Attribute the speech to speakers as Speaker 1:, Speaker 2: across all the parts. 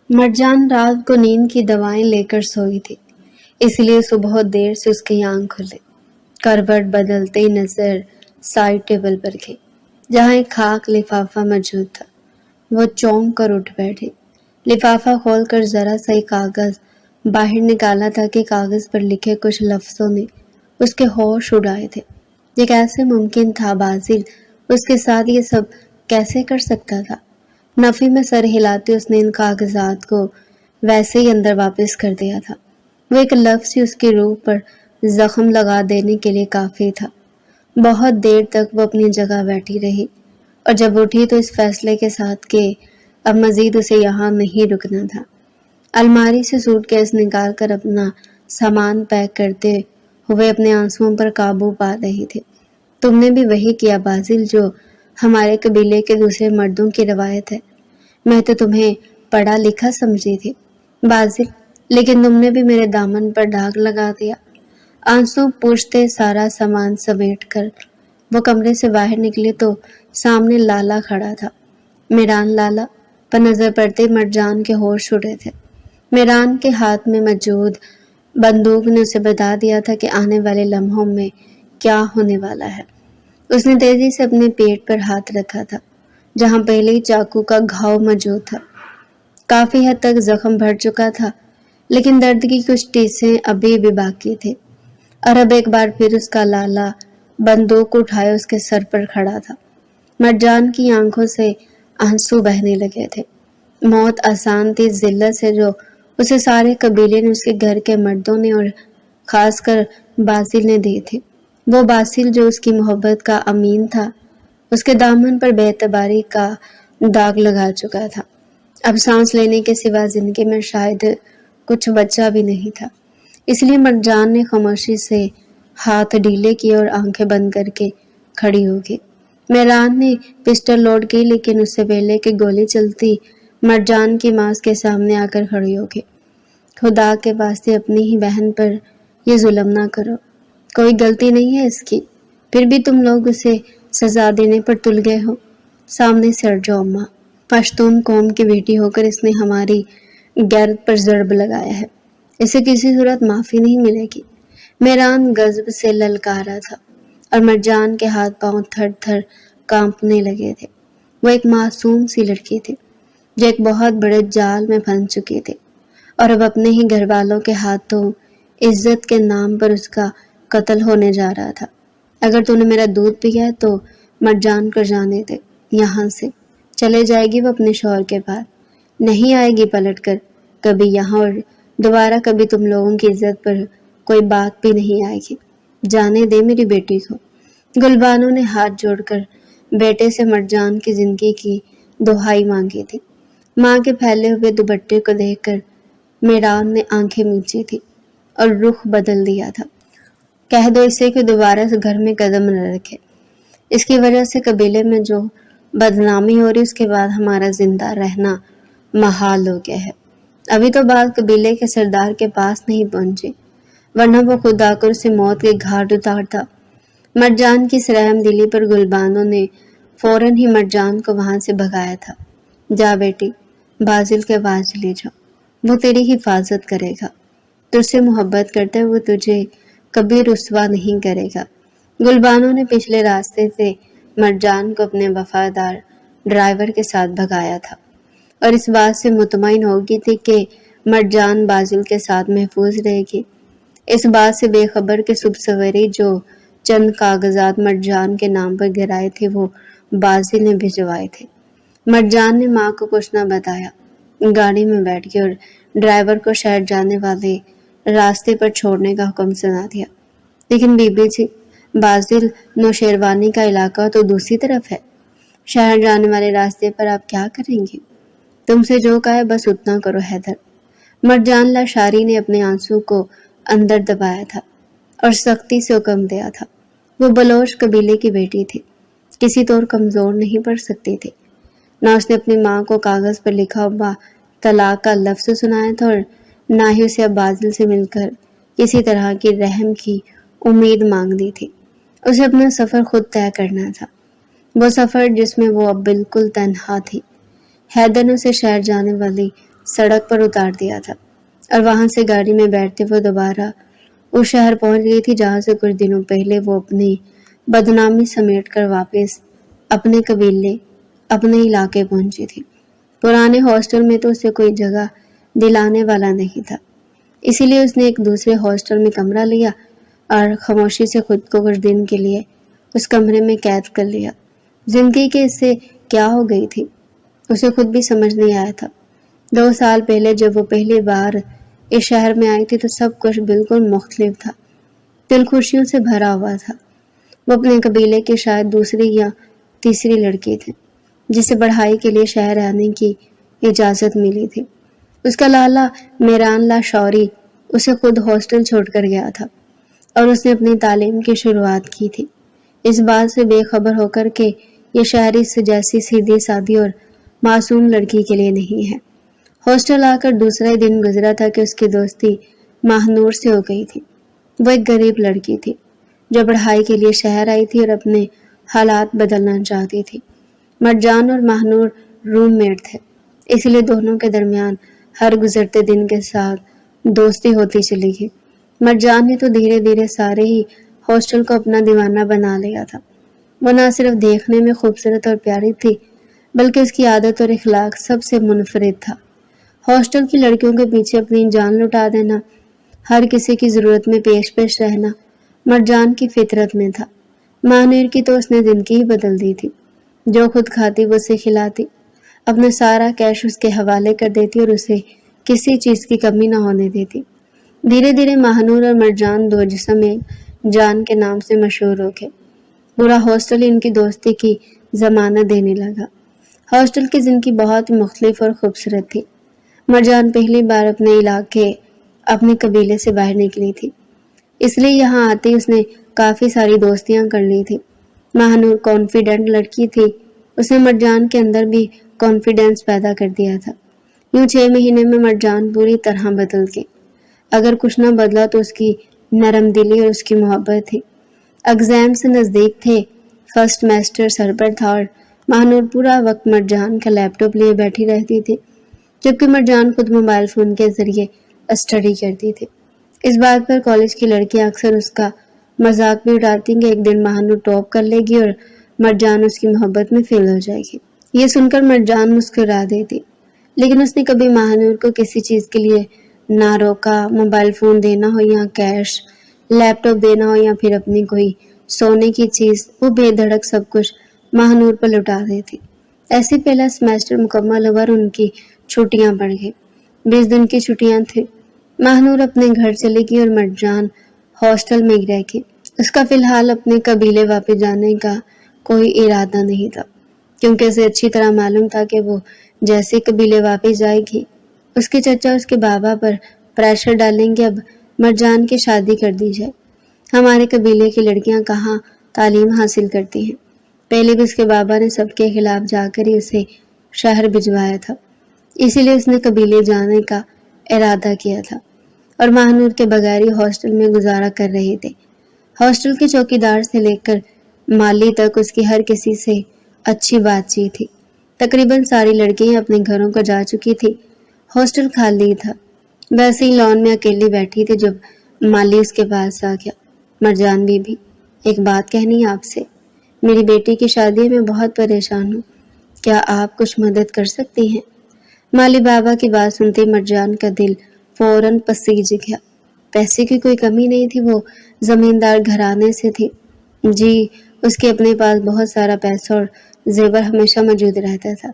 Speaker 1: مرجان رات کو نیند کی دوائیں لے کر سوئی تھی، اس لیے صبح بہت دیر سے اس کی آنکھ کھلے۔ کروٹ بدلتے ہی نظر سائڈ ٹیبل پر گئی، جہاں ایک خاک لفافہ موجود تھا۔ وہ چونک کر اٹھ بیٹھی، لفافہ کھول کر ذرا سا ایک کاغذ باہر نکالا تھا کہ کاغذ پر لکھے کچھ لفظوں نے اس کے ہوش اڑائے تھے۔ یہ کیسے ممکن تھا؟ باسل اس کے ساتھ یہ سب کیسے کر سکتا تھا؟ نفی میں سر ہلاتے اس نے ان کاغذات کو ویسے ہی اندر واپس کر دیا تھا۔ وہ ایک لفظ ہی اس کی روح پر زخم لگا دینے کے لیے کافی تھا۔ بہت دیر تک وہ اپنی جگہ بیٹھی رہی، اور جب اٹھی تو اس فیصلے کے ساتھ کہ اب مزید اسے یہاں نہیں رکنا تھا۔ الماری سے سوٹ کیس نکال کر اپنا سامان پیک کرتے ہوئے اپنے آنسوؤں پر قابو پا رہی تھی۔ تم نے بھی وہی کیا باسل جو ہمارے قبیلے کے دوسرے مردوں کی روایت ہے۔ میں تو تمہیں پڑھا لکھا سمجھی تھی باسل، لیکن تم نے بھی میرے دامن پر داغ لگا دیا۔ آنسو پوچھتے سارا سامان سمیٹ کر وہ کمرے سے باہر نکلی تو سامنے لالا کھڑا تھا۔ میران لالا پر نظر پڑتے مرجان کے ہوش اڑے تھے۔ میران کے ہاتھ میں موجود بندوق نے اسے بتا دیا تھا کہ آنے والے لمحوں میں کیا ہونے والا ہے۔ اس نے تیزی سے اپنے پیٹ پر ہاتھ رکھا تھا، جہاں پہلے ہی چاقو کا گھاؤ موجود تھا۔ کافی حد تک زخم بھر چکا تھا، لیکن درد کی کچھ ٹیسیں ابھی بھی باقی تھے، اور اب ایک بار پھر اس کا لالا بندوق اٹھائے اس کے سر پر کھڑا تھا۔ مرجان کی آنکھوں سے آنسو بہنے لگے تھے۔ موت آسان تھی اس ذلت سے جو اسے سارے قبیلے نے، اس کے گھر کے مردوں نے اور خاص کر باسل نے دی تھی۔ وہ باسل جو اس کی محبت کا امین تھا، اس کے دامن پر بے اعتباری کا داغ لگا چکا تھا۔ اب سانس لینے کے سوا زندگی میں شاید کچھ بچا بھی نہیں تھا۔ اس لیے مرجان نے خاموشی سے ہاتھ ڈھیلے کیے اور آنکھیں بند کر کے کھڑی ہو گئی۔ میران نے پسٹل لوڈ کی، لیکن اس سے پہلے کہ گولی چلتی مرجان کی ماں کے سامنے آ کر کھڑی ہو گئی۔ خدا کے واسطے اپنی ہی بہن پر یہ ظلم نہ کرو، کوئی غلطی نہیں ہے اس کی، پھر بھی تم لوگ اسے سزا دینے پر تل گئے ہو۔ سامنے سے ہٹ جاؤ ماں، پشتون قوم کی بیٹی ہو کر اس نے ہماری غیرت پر ضرب لگایا ہے، اسے کسی صورت معافی نہیں ملے گی۔ میران غضب سے للکارا تھا، اور مرجان کے ہاتھ پاؤں تھر تھر کانپنے لگے تھے۔ وہ ایک معصوم سی لڑکی تھی جو ایک بہت بڑے جال میں پھنس چکی تھی، اور اب اپنے ہی گھر والوں کے ہاتھوں عزت کے نام پر اس کا قتل ہونے جا رہا تھا۔ اگر تو نے میرا دودھ پیا ہے تو مرجان کو جانے دے یہاں سے۔ چلے جائے گی وہ اپنے شوہر کے پاس، نہیں آئے گی پلٹ کر کبھی یہاں، اور دوبارہ کبھی تم لوگوں کی عزت پر کوئی بات بھی نہیں آئے گی۔ جانے دے میری بیٹی کو۔ گلبانو نے ہاتھ جوڑ کر بیٹے سے مرجان کی زندگی کی دہائی مانگی تھی۔ ماں کے پھیلے ہوئے دوپٹے کو دیکھ کر میران نے آنکھیں میچی تھی اور رخ بدل دیا تھا۔ کہہ دو اسے کہ دوبارہ اس گھر میں قدم نہ رکھے، اس کی وجہ سے قبیلے میں جو بدنامی ہو رہی، اس کے بعد ہمارا زندہ رہنا محال ہو گیا ہے۔ ابھی تو بات قبیلے کے سردار کے پاس نہیں پہنچی، ورنہ وہ خود آ کر اسے موت کے گھاٹ اتارتا۔ مرجان کی رحم دلی پر گلبانو نے فوراً ہی مرجان کو وہاں سے بھگایا تھا۔ جا بیٹی، باسل کے پاس چلی جاؤ، وہ تیری حفاظت کرے گا، تجھ سے محبت کرتا ہے، وہ تجھے کبھی رسوا نہیں کرے گا۔ گلبانو نے پچھلے راستے سے مرجان کو اپنے وفادار ڈرائیور کے ساتھ بھگایا تھا، اور اس بات سے مطمئن ہو گئی تھی کہ مرجان باسل کے ساتھ محفوظ رہے گی۔ اس بات سے بے خبر کہ صبح سویرے جو چند کاغذات مرجان کے نام پر گرائے تھے وہ باسل نے بھجوائے تھے۔ مرجان نے ماں کو کچھ نہ بتایا، گاڑی میں بیٹھ گئی اور ڈرائیور کو شہر جانے والے راستے پر چھوڑنے کا حکم سنا دیا۔ لیکن بی بی جی، باسل نوشیروانی کا علاقہ تو دوسری طرف ہے، شہر جانے والے راستے پر آپ کیا کریں گی؟ تم سے جو کہا ہے بس اتنا کرو حیدر۔ مرجان لاشاری نے اپنے آنسو کو اندر دبایا تھا اور سختی سے حکم دیا تھا۔ وہ بلوچ قبیلے کی بیٹی تھی، کسی طور کمزور نہیں پڑ سکتی تھی۔ نہ اس نے اپنی ماں کو کاغذ پر لکھا ہوا طلاق کا لفظ سنایا تھا، اور نہ ہی اسے اب باسل سے مل کر کسی طرح کی رحم کی امید مانگنی تھی۔ اسے اپنا سفر خود طے کرنا تھا، وہ سفر جس میں وہ اب بالکل تنہا تھی۔ حیدر نے اسے شہر جانے والی سڑک پر اتار دیا تھا اور وہاں سے گاڑی میں بیٹھتے وہ دوبارہ اس شہر پہنچ گئی تھی جہاں سے کچھ دنوں پہلے وہ اپنی بدنامی سمیٹ کر واپس اپنے قبیلے اپنے علاقے پہنچی تھی۔ پرانے ہاسٹل میں تو اسے کوئی جگہ دلانے والا نہیں تھا، اسی لیے اس نے ایک دوسرے ہاسٹل میں کمرہ لیا اور خاموشی سے خود کو کچھ دن کے لیے اس کمرے میں قید کر لیا۔ زندگی کے اس سے کیا ہو گئی تھی اسے خود بھی سمجھ نہیں آیا تھا۔ 2 سال پہلے جب وہ پہلی بار اس شہر میں آئی تھی تو سب کچھ بالکل مختلف تھا، دل خوشیوں سے بھرا ہوا تھا۔ وہ اپنے قبیلے کے شاید دوسری یا تیسری لڑکی تھے جسے پڑھائی کے لیے شہر آنے کی اجازت ملی تھی۔ اس کا لالا میران لاشوری اسے خود ہاسٹل چھوڑ کر گیا تھا اور اس نے اپنی تعلیم کی شروعات کی تھی، اس بات سے بے خبر ہو کر کہ یہ شہر اس جیسی سیدھی سادھی اور معصوم لڑکی کے لیے نہیں ہے۔ ہاسٹل آ کر دوسرا ہی دن گزرا تھا کہ اس کی دوستی ماہنور سے ہو گئی تھی۔ وہ ایک غریب لڑکی تھی جو پڑھائی کے لیے شہر آئی تھی اور اپنے حالات بدلنا چاہتی تھی۔ مرجان اور ماہنور روم میٹ تھے، اس لیے دونوں کے درمیان ہر گزرتے دن کے ساتھ دوستی ہوتی چلی گئی۔ مرجان نے تو دھیرے دھیرے سارے ہی ہاسٹل کو اپنا دیوانہ بنا لیا تھا۔ وہ نہ صرف دیکھنے میں خوبصورت اور پیاری تھی بلکہ اس کی عادت اور اخلاق سب سے منفرد تھا۔ ہاسٹل کی لڑکیوں کے پیچھے اپنی جان لٹا دینا، ہر کسی کی ضرورت میں پیش رہنا مرجان کی فطرت میں تھا۔ ماہنور کی تو اس نے زندگی ہی بدل دی تھی، جو خود کھاتی وہ اسے کھلاتی، اپنا سارا کیش اس کے حوالے کر دیتی اور اسے کسی چیز کی کمی نہ ہونے دیتی۔ دھیرے دھیرے ماہنور اور مرجان 2 جسم ایک جان کے نام سے مشہور ہو گئے۔ پورا ہاسٹل ان کی دوستی کی ضمانت دینے لگا۔ ہاسٹل کی زندگی بہت مختلف اور خوبصورت تھی۔ مرجان پہلی بار اپنے علاقے اپنے قبیلے سے باہر نکلی تھی، اس لیے یہاں آتے اس نے کافی ساری دوستیاں کر لی تھی۔ ماہنور کانفیڈنٹ لڑکی تھی، اس نے مرجان کے اندر بھی کانفیڈنس پیدا کر دیا تھا۔ یوں 6 مہینے میں مرجان پوری طرح بدل گئی۔ اگر کچھ نہ بدلا تو اس کی نرم دلی اور اس کی محبت تھی۔ ایگزام سے نزدیک تھے، فرسٹ سیمسٹر سر پر تھا اور ماہنور پورا وقت مرجان کا لیپ ٹاپ لیے بیٹھی رہتی تھی، جبکہ مرجان خود موبائل فون کے ذریعے اسٹڈی کرتی تھی۔ اس بات پر کالج کی لڑکیاں اکثر اس کا مذاق بھی اڑاتی کہ ایک دن ماہنور ٹاپ کر لے گی اور مرجان اس کی محبت میں فیل ہو جائے گی۔ یہ سن کر مرجان مسکرا دیتی، لیکن اس نے کبھی ماہنور کو کسی چیز کے لیے نہ روکا، موبائل فون دینا ہو یا کیش، لیپ ٹاپ دینا ہو یا پھر اپنی کوئی سونے کی چیز، وہ بے دھڑک سب کچھ ماہنور پر لٹا دیتی۔ ایسے پہلا سیمسٹر مکمل ہوا اور ان کی چھٹیاں پڑ گئی۔ 20 دن کی چھٹیاں تھیں۔ ماہنور اپنے گھر چلی گئی اور مرجان ہاسٹل میں رہ گئی۔ اس کا فی الحال اپنے قبیلے واپس جانے کا کوئی ارادہ نہیں تھا، کیونکہ اسے اچھی طرح معلوم تھا کہ وہ جیسے قبیلے واپس جائے گی اس کے چچا اس کے بابا پر پریشر ڈالیں گے اب مرجان کی شادی کر دی جائے۔ ہمارے قبیلے کی لڑکیاں کہاں تعلیم حاصل کرتی ہیں؟ پہلے بھی اس کے بابا نے سب کے خلاف جا کر ہی اسے شہر بھجوایا تھا، اسی لیے اس نے قبیلے جانے کا ارادہ کیا تھا اور ماہنور کے بغیر ہی ہاسٹل میں گزارا کر رہے تھے۔ ہاسٹل کے چوکیدار سے لے کر مالی تک اس کی ہر کسی سے اچھی بات چیت تھی۔ تقریباً ساری لڑکیاں اپنے گھروں کو جا چکی تھی، ہاسٹل خالی تھا۔ ویسے ہی لان میں اکیلی بیٹھی تھی جب مالی اس کے پاس آ گیا۔ مرجان بی بی، ایک بات کہنی ہے آپ سے، میری بیٹی کی شادی میں بہت پریشان ہوں، کیا آپ کچھ مدد کر سکتی ہیں؟ مالی بابا کی بات سنتے مرجان کا دل فوراً پسیج گیا۔ پیسے کی کوئی کمی نہیں تھی، وہ زمیندار گھرانے سے تھی۔ جی، اس کے اپنے پاس بہت سارا پیسہ اور زیور ہمیشہ موجود رہتا تھا۔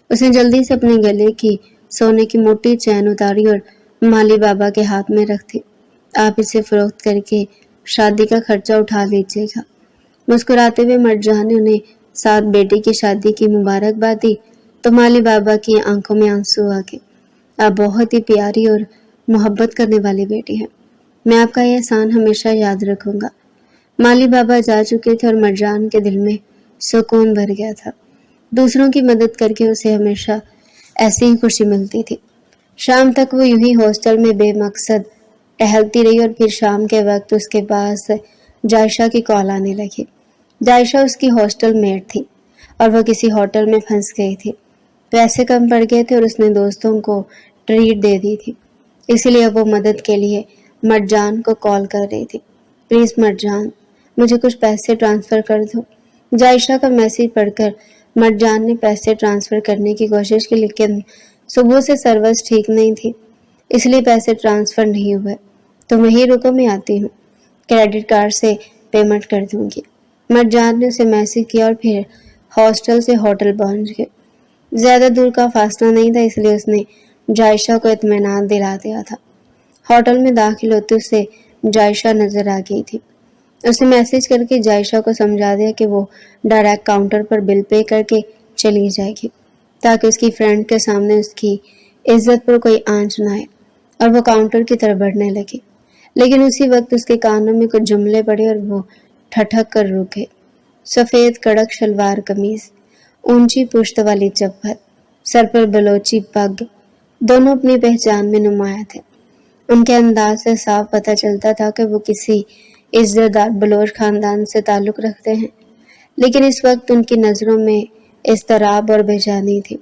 Speaker 1: اس نے جلدی سے اپنے گلے کی سونے کی موٹی چین اتاری اور مالی بابا کے ہاتھ میں رکھ دی۔ آپ اسے فروخت کر کے شادی کا خرچہ اٹھا لیجیے گا۔ مسکراتے ہوئے مرجان نے انہیں ساتھ بیٹی کی شادی کی مبارکباد دی تو مالی بابا کی آنکھوں میں آنسو آ گئے۔ آپ بہت ہی پیاری اور محبت کرنے والی بیٹی ہیں، میں آپ کا یہ احسان ہمیشہ یاد رکھوں گا۔ مالی بابا جا چکے تھے اور مرجان کے دل میں سکون بھر گیا تھا۔ دوسروں کی مدد کر کے اسے ہمیشہ ایسی ہی خوشی ملتی تھی۔ شام تک وہ یوں ہی ہاسٹل میں بے مقصد ٹہلتی رہی اور پھر شام کے وقت اس کے پاس جائشہ کی کال آنے لگی۔ جائشہ اس کی ہاسٹل میٹ تھی اور وہ کسی ہوٹل میں پھنس گئی تھی۔ پیسے کم پڑ گئے تھے اور اس نے دوستوں کو ٹریٹ دے دی تھی، اسی لیے وہ مدد کے لیے مرجان کو کال کر رہی تھی۔ پلیز مرجان، مجھے کچھ پیسے ٹرانسفر کر دو۔ جائشہ کا میسیج پڑھ کر مرجان نے پیسے ٹرانسفر کرنے کی کوشش کی، لیکن صبح سے سروس ٹھیک نہیں تھی، اس لیے پیسے ٹرانسفر نہیں ہوئے۔ تو وہیں رکو، میں آتی ہوں، کریڈٹ کارڈ سے پیمنٹ کر دوں گی۔ مرجان نے اسے میسیج کیا اور پھر ہاسٹل سے ہوٹل پہنچ گئے۔ زیادہ دور کا فاصلہ نہیں تھا، اس لیے اس نے جائشہ کو اطمینان دلا دیا تھا۔ ہوٹل میں داخل ہوتے اسے جائشہ نظر آ گئی تھی۔ اس نے میسیج کر کے جائشہ کو سمجھا دیا کہ وہ ڈائریکٹ کاؤنٹر پر بل پے کر کے چلی جائے گی، تاکہ اس کی فرینڈ کے سامنے اس کی عزت پر کوئی آنچ نہ آئے، اور وہ کاؤنٹر کی طرف بڑھنے لگی۔ لیکن اسی وقت اس کے کانوں میں کچھ جملے پڑے اور وہ ٹھٹک کر رک گئے۔ سفید کڑک شلوار قمیض، اونچی پشت والی چپل، سر پر بلوچی پگ، دونوں اپنی پہچان میں نمایاں تھے۔ ان کے انداز سے صاف پتہ چلتا تھا کہ وہ کسی عزت دار بلوچ خاندان سے تعلق رکھتے ہیں، لیکن اس وقت ان کی نظروں میں اضطراب اور بے چینی تھی۔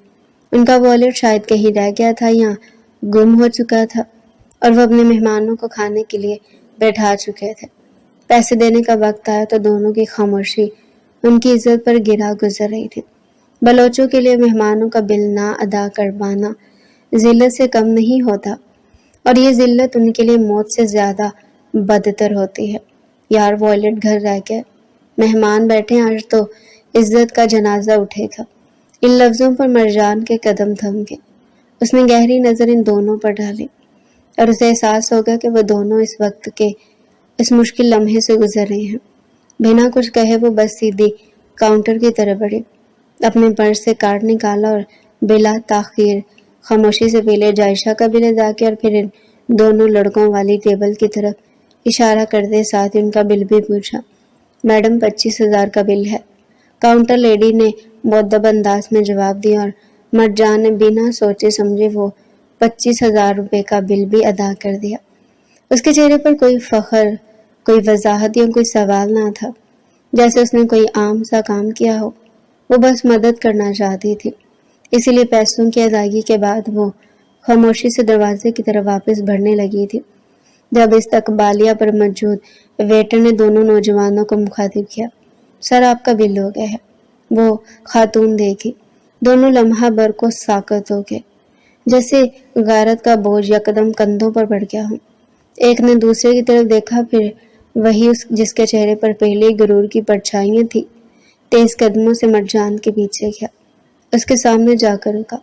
Speaker 1: ان کا والیٹ شاید کہیں رہ گیا تھا یا گم ہو چکا تھا، اور وہ اپنے مہمانوں کو کھانے کے لیے بیٹھا چکے تھے۔ پیسے دینے کا وقت آیا تو دونوں کی خاموشی ان کی عزت پر گرا گزر رہی تھی۔ بلوچوں کے لیے مہمانوں کا بل نہ ادا کر پانا ذلت سے کم نہیں ہوتا، اور یہ ذلت ان کے لیے موت سے زیادہ بدتر ہوتی ہے۔ یار، والیٹ گھر رہ گیا، مہمان بیٹھے، آج تو عزت کا جنازہ اٹھے گا۔ ان لفظوں پر مرجان کے قدم تھم گئے۔ اس نے گہری نظر ان دونوں پر ڈالی اور اسے احساس ہو گیا کہ وہ دونوں اس وقت کے اس مشکل لمحے سے گزر رہے ہیں۔ بنا کچھ کہے وہ بس سیدھی کاؤنٹر کی طرف بڑھی، اپنے پرس سے کارڈ نکالا اور بلا تاخیر خاموشی سے پہلے جائشہ کا بل ادا کیا، اور پھر ان دونوں لڑکوں والی ٹیبل کی طرف اشارہ کرتے ساتھ ان کا بل بھی پوچھا۔ میڈم، 25,000 کا بل ہے، کاؤنٹر لیڈی نے مؤدب انداز میں جواب دیا، اور مرجان نے بنا سوچے سمجھے وہ 25,000 روپے کا بل بھی ادا کر دیا۔ اس کے چہرے پر کوئی فخر، کوئی وضاحت یا کوئی سوال نہ تھا، جیسے اس نے کوئی عام سا کام کیا ہو۔ وہ بس مدد کرنا چاہتی تھی، اسی لیے پیسوں کی ادائیگی کے بعد وہ خاموشی سے دروازے کی طرف واپس بڑھنے لگی تھی، جب استقبالیہ پر موجود ویٹر نے دونوں نوجوانوں کو مخاطب کیا۔ سر، آپ کا بل ہو گیا ہے، وہ خاتون دیکھی۔ دونوں لمحہ بھر کو ساکت ہو گئے، جیسے غیرت کا بوجھ یکدم کندھوں پر بڑھ گیا ہو۔ ایک نے دوسرے کی طرف دیکھا، پھر وہی جس کے چہرے پر پہلے ہی غرور کی پرچھائیاں تھی، تیز قدموں سے مرجان کے پیچھے گیا، اس کے سامنے جا کر رکا،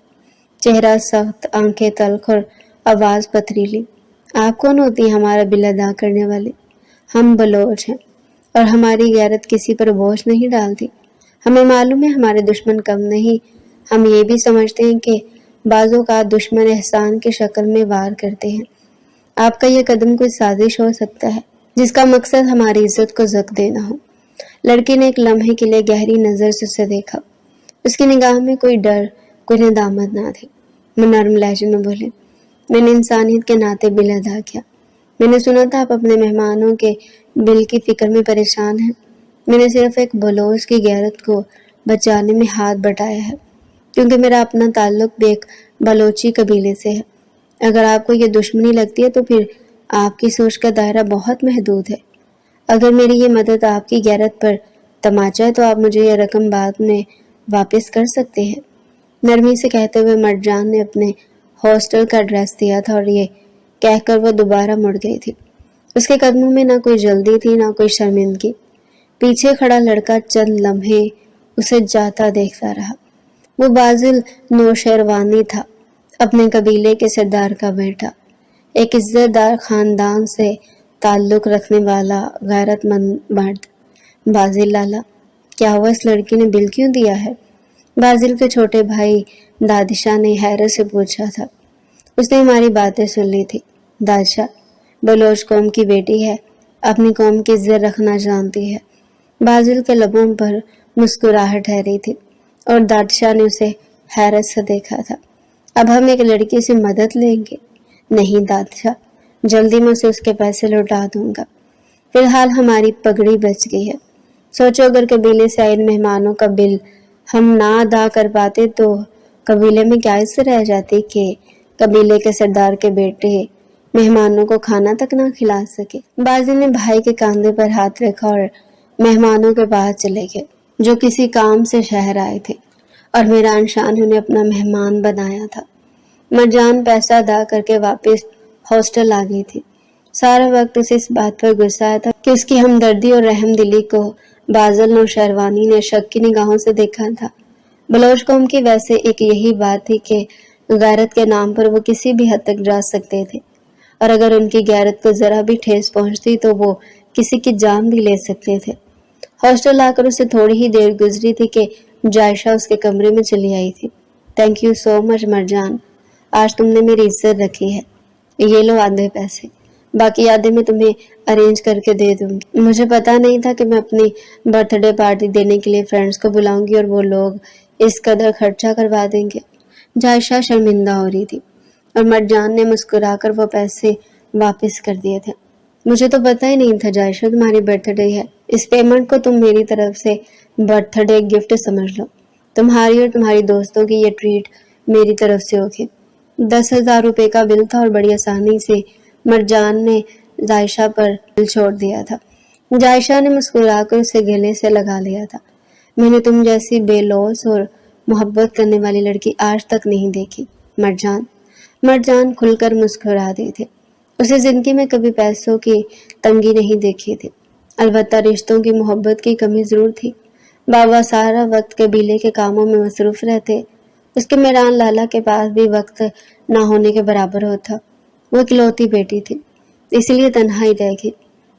Speaker 1: چہرہ سخت، آنکھیں تلخ اور آواز پتھریلی۔ آپ کون ہوتی ہیں ہمارا بل ادا کرنے والی؟ ہم بلوچ ہیں، اور ہماری غیرت کسی پر بوجھ نہیں ڈالتی۔ ہمیں معلوم ہے ہمارے دشمن کم نہیں، ہم یہ بھی سمجھتے ہیں کہ بعض اوقات دشمن احسان کی شکل میں وار کرتے ہیں۔ آپ کا یہ قدم کوئی سازش ہو سکتا ہے جس کا مقصد ہماری عزت کو زک دینا ہو۔ لڑکی نے ایک لمحے کے لیے گہری نظر سے اسے دیکھا، اس کی نگاہ میں کوئی ڈر، کوئی ندامت نہ تھی۔ وہ نرم لہجے میں بولے، میں نے انسانیت کے ناطے بل ادا کیا۔ میں نے سنا تھا آپ اپنے مہمانوں کے بل کی فکر میں پریشان ہیں۔ میں نے صرف ایک بلوچ کی غیرت کو بچانے میں ہاتھ بٹایا ہے، کیونکہ میرا اپنا تعلق بھی ایک بلوچی قبیلے سے ہے۔ اگر آپ کو یہ دشمنی لگتی ہے تو پھر آپ کی سوچ کا دائرہ بہت محدود ہے۔ اگر میری یہ مدد آپ کی غیرت پر تماچا ہے تو آپ مجھے یہ رقم بعد میں واپس کر سکتے ہیں۔ نرمی سے کہتے ہوئے مرجان نے اپنے ہاسٹل کا ایڈریس دیا تھا، اور یہ کہہ کر وہ دوبارہ مڑ گئی تھی۔ اس کے قدموں میں نہ کوئی جلدی تھی، نہ کوئی شرمندگی۔ پیچھے کھڑا لڑکا چند لمحے اسے جاتا دیکھتا رہا۔ وہ بازل نوشیروانی تھا، اپنے قبیلے کے سردار کا بیٹا، ایک عزت دار خاندان سے تعلق رکھنے والا غیرت مند مرد۔ بازل لالا، کیا ہوا، اس لڑکی نے بل کیوں دیا ہے؟ بازل کے چھوٹے بھائی دادشاہ نے حیرت سے پوچھا تھا۔ اس نے ہماری باتیں سن لی تھی۔ دادشاہ بلوچ قوم کی بیٹی ہے، اپنی قوم کی عزت رکھنا جانتی ہے۔ بازل کے لبوں پر مسکراہٹ ٹھہری تھی، اور دادشاہ نے اسے حیرت سے دیکھا تھا۔ اب ہم ایک لڑکی سے مدد لیں گے؟ نہیں دادشاہ، جلدی میں اسے اس کے پیسے لوٹا دوں گا۔ فی الحال ہماری پگڑی بچ گئی ہے۔ سوچو اگر قبیلے سے آئے مہمانوں کا بل ہم نہ ادا کر پاتے تو قبیلے میں کیا عزت رہ جاتی کہ قبیلے کے سردار کے بیٹے مہمانوں کو کھانا تک نہ کھلا سکے۔ بازل نے بھائی کے کاندھے پر ہاتھ رکھا اور مہمانوں کے پاس چلے گئے جو کسی کام سے شہر آئے تھے، اور میران شاہ نے انہیں اپنا مہمان بنایا تھا۔ مرجان پیسہ ادا کر کے واپس ہاسٹل آ گئی تھی۔ سارا وقت اسے اس بات پر غصہ آیا تھا کہ اس کی ہمدردی اور رحم دلی کو بازل نوشروانی نے شک کی نگاہوں سے دیکھا تھا۔ بلوچ قوم کی ویسے ایک یہی بات تھی کہ غیرت کے نام پر وہ کسی بھی حد تک جا سکتے تھے، اور اگر ان کی غیرت کو ذرا بھی ٹھیس پہنچتی تو وہ کسی کی جان بھی لے سکتے تھے۔ ہاسٹل آ کر اسے تھوڑی ہی دیر گزری تھی کہ جائشہ اس کے کمرے میں چلی آئی تھی۔ تھینک یو سو مچ مرجان، آج تم نے میری عزت رکھی ہے۔ یہ لو آدھے پیسے، باقی آدھے میں تمہیں ارینج کر کے دے دوں گی۔ مجھے پتا نہیں تھا کہ میں اپنی برتھ ڈے پارٹی دینے کے لیے فرینڈز کو بلاؤں گی اور وہ لوگ اس قدر خرچہ کروا دیں گے۔ جائشہ شرمندہ ہو رہی تھی اور مرجان نے مسکرا کر وہ پیسے واپس کر دیے تھے۔ مجھے تو پتہ ہی نہیں تھا جائشہ تمہاری برتھ ڈے ہے۔ اس پیمنٹ کو تم میری طرف سے برتھ ڈے گفٹ سمجھ لو۔ تمہاری اور تمہاری دوستوں کی یہ ٹریٹ میری طرف سے ہوگی۔ 10,000 روپے کا بل تھا اور بڑی آسانی سے مرجان نے جائشہ پر بل چھوڑ دیا تھا۔ جائشہ نے مسکرا کر اسے گلے سے لگا لیا تھا۔ میں نے تم جیسی بے لوث اور محبت کرنے والی لڑکی آج تک نہیں دیکھی مرجان۔ مرجان کھل کر مسکرا دی تھی۔ اسے زندگی میں کبھی پیسوں کی تنگی نہیں دیکھی تھی، البتہ رشتوں کی محبت کی کمی ضرور تھی۔ بابا سارا وقت قبیلے کے کاموں میں مصروف رہتے، اس کے میران لالا کے پاس بھی وقت نہ ہونے کے برابر ہوتا۔ وہ اکلوتی بیٹی تھی، اس لیے تنہا ہی رہ گئی۔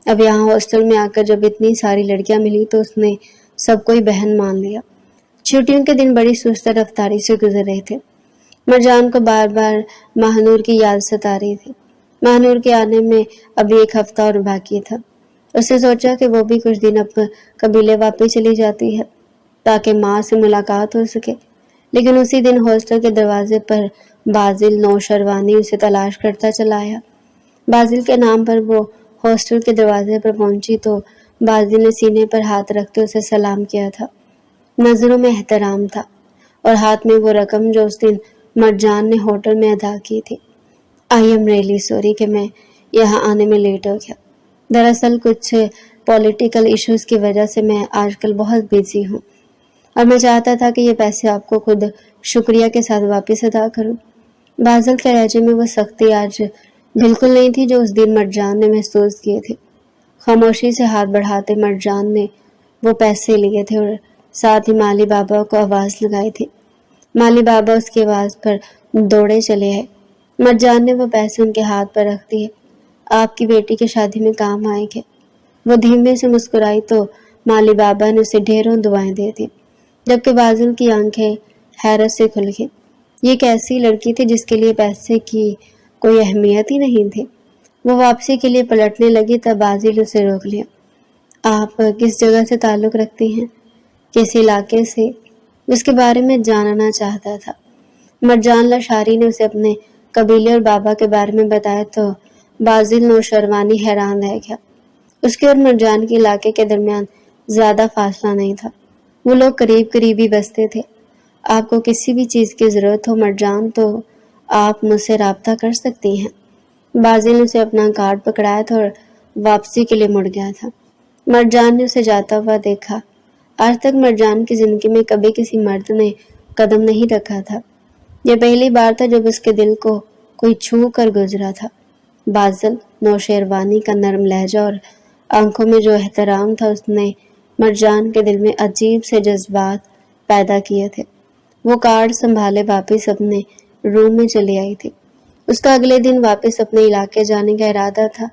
Speaker 1: اب یہاں ہاسٹل میں آ کر جب اتنی ساری لڑکیاں ملی تو اس نے سب کو ہی بہن مان لیا۔ چھٹیوں کے دن بڑی سست رفتاری سے گزر رہے تھے۔ مرجان کو بار بار ماہنور کی یاد ستا رہی تھی۔ ماہنور کے آنے میں ابھی 1 ہفتہ اور باقی تھا۔ اس نے سوچا کہ وہ بھی کچھ دن اب قبیلے واپس چلی جاتی ہے تاکہ ماں سے ملاقات ہو سکے، لیکن اسی دن ہاسٹل کے دروازے پر بازل نوشروانی اسے تلاش کرتا چلا آیا۔ بازل کے نام پر وہ ہاسٹل کے دروازے پر پہنچی تو بازل نے سینے پر ہاتھ رکھتے اسے سلام کیا تھا۔ نظروں میں احترام تھا اور ہاتھ میں وہ رقم جو اس دن مرجان نے ہوٹل میں ادا کی تھی۔ آئی ایم ریئلی سوری کہ میں یہاں آنے میں لیٹ ہو گیا۔ دراصل کچھ پولیٹیکل ایشوز کی وجہ سے میں آج کل بہت بیزی ہوں، اور میں چاہتا تھا کہ یہ پیسے آپ کو خود شکریہ کے ساتھ واپس ادا کروں۔ بازل کے لہجے میں وہ سختی آج بالکل نہیں تھی جو اس دن مرجان نے محسوس کیے تھے۔ خاموشی سے ہاتھ بڑھاتے مرجان نے وہ پیسے لیے تھے اور ساتھ ہی مالی بابا کو آواز لگائی تھی۔ مالی بابا اس کی آواز پر دوڑے چلے آئے۔ مرجان نے وہ پیسے ان کے ہاتھ پر رکھ دیے۔ آپ کی بیٹی کی شادی میں کام آئیں گے۔ وہ دھیمے سے مسکرائی تو مالی بابا نے اسے ڈھیروں دعائیں دے دی، جبکہ بازل کی آنکھیں حیرت سے کھل گئی۔ یہ ایک ایسی لڑکی تھی جس کے لیے پیسے کی کوئی اہمیت ہی نہیں تھی۔ وہ واپسی کے لیے پلٹنے لگی تب بازل اسے روک لیا۔ آپ کس جگہ سے تعلق رکھتی ہیں؟ کس علاقے سے؟ اس کے بارے میں جاننا چاہتا تھا۔ مرجان لاشاری نے اسے اپنے قبیلے اور بابا کے بارے میں بتایا تو بازل نوشروانی حیران رہ گیا۔ اس کے اور مرجان کے علاقے کے درمیان زیادہ فاصلہ نہیں تھا، وہ لوگ قریب قریب ہی بستے تھے۔ آپ کو کسی بھی چیز کی ضرورت ہو مرجان تو آپ مجھ سے رابطہ کر سکتی ہیں۔ بازل نے اسے اپنا کارڈ پکڑایا تھا اور واپسی کے لیے مڑ گیا تھا۔ مرجان نے اسے جاتا ہوا دیکھا۔ آج تک مرجان کی زندگی میں کبھی کسی مرد نے قدم نہیں رکھا تھا۔ یہ پہلی بار تھا جب اس کے دل کو کوئی چھو کر گزرا تھا۔ بازل نوشروانی کا نرم لہجہ اور آنکھوں میں جو احترام تھا اس نے مرجان کے دل میں عجیب سے جذبات پیدا کیے تھے۔ وہ کارڈ سنبھالے واپس اپنے روم میں چلی آئی تھی۔ اس کا اگلے دن واپس اپنے علاقے جانے کا ارادہ تھا،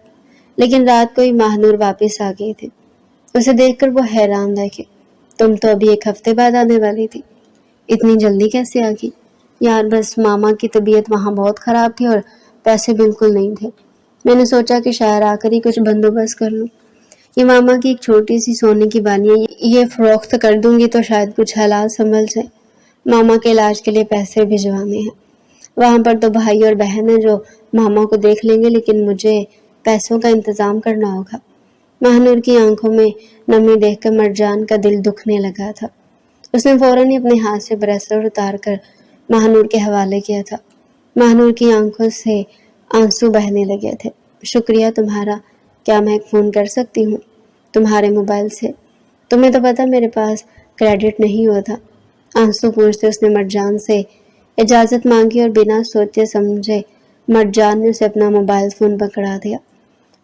Speaker 1: لیکن رات کو ہی ماہنور واپس آ گئی تھی۔ اسے دیکھ کر وہ حیران رہ گئی۔ تم تو ابھی 1 ہفتے بعد آنے والی تھی، اتنی جلدی کیسے آ گئی؟ یار بس ماما کی طبیعت وہاں بہت خراب تھی اور پیسے بالکل نہیں تھے۔ میں نے سوچا کہ شہر آ کر ہی کچھ بندوبست کر لوں۔ یہ ماما کی ایک چھوٹی سی سونے کی بالیاں یہ فروخت کر دوں گی تو شاید کچھ حالات سنبھل جائے۔ ماما کے علاج کے لیے پیسے بھجوانے ہیں۔ وہاں پر تو بھائی اور بہن ہیں جو ماما کو دیکھ لیں گے، لیکن مجھے پیسوں کا انتظام کرنا ہوگا۔ ماہنور کی آنکھوں میں نمی دیکھ کر مرجان کا دل دکھنے لگا تھا۔ اس نے فوراً ہی اپنے ہاتھ سے بریسلٹ اتار کر ماہنور کے حوالے کیا تھا۔ مہنور کی آنکھوں سے آنسو بہنے لگے تھے۔ شکریہ تمہارا، کیا میں ایک فون کر سکتی ہوں تمہارے موبائل سے؟ تمہیں تو پتا میرے پاس کریڈٹ نہیں ہوتا۔ آنسو پوچھتے اس نے مرجان سے اجازت مانگی اور بنا سوچے سمجھے مرجان نے اسے اپنا موبائل فون پکڑا دیا۔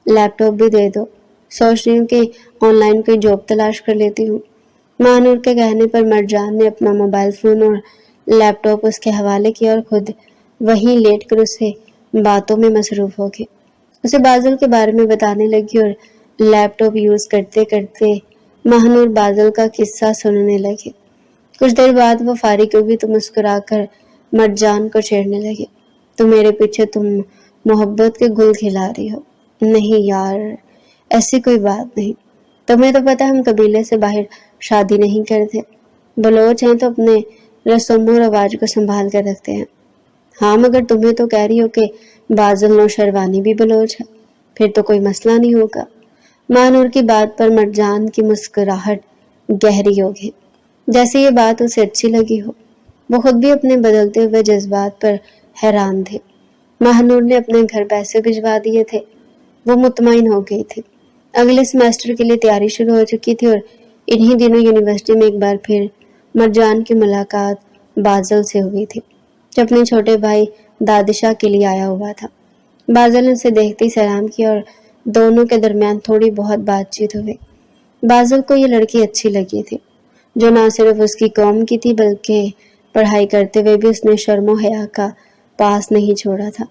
Speaker 1: لیپ ٹاپ بھی دے دو، سوچ رہی ہوں کہ آن لائن کوئی جاب تلاش کر لیتی ہوں۔ مہنور کے کہنے پر مرجان نے اپنا موبائل فون اور لیپ ٹاپ اس کے حوالے کیا اور خود وہیں لیٹ کر اسے باتوں میں مصروف ہو گئی۔ اسے بازل کے بارے میں بتانے لگی اور لیپ ٹاپ یوز کرتے کرتے مہنور بازل کا قصہ سننے لگے۔ کچھ دیر بعد وہ فارغ ہوگی تو مسکرا کر مرجان کو چھیڑنے لگے۔ تو میرے پیچھے تم محبت کے گل کھلا رہی ہو؟ نہیں یار، ایسی کوئی بات نہیں۔ تمہیں تو پتہ ہم قبیلے سے باہر شادی نہیں کرتے، بلوچ ہیں تو اپنے رسم و رواج کو سنبھال کر رکھتے ہیں۔ ہاں مگر تمہیں تو کہہ رہی ہو کہ بازل نوشروانی بھی بلوچ ہے، پھر تو کوئی مسئلہ نہیں ہوگا۔ مہنور کی بات پر مرجان کی مسکراہٹ گہری ہو گئی، جیسے یہ بات اسے اچھی لگی ہو۔ وہ خود بھی اپنے بدلتے ہوئے جذبات پر حیران تھے۔ مہنور نے اپنے گھر پیسے بھجوا دیے تھے، وہ مطمئن ہو گئی تھی۔ اگلے سیمسٹر کے لیے تیاری شروع ہو چکی تھی اور انہی دنوں یونیورسٹی میں ایک بار پھر مرجان کی ملاقات بازل سے ہوئی تھی، جو اپنے چھوٹے بھائی دادشاہ کے لیے آیا ہوا تھا۔ بازل نے اسے دیکھتے ہی سلام کیا اور دونوں کے درمیان تھوڑی بہت بات چیت ہوئی۔ بازل کو یہ لڑکی اچھی لگی تھی، جو نہ صرف اس کی قوم کی تھی بلکہ پڑھائی کرتے ہوئے بھی اس نے شرم و حیا کا پاس نہیں چھوڑا تھا۔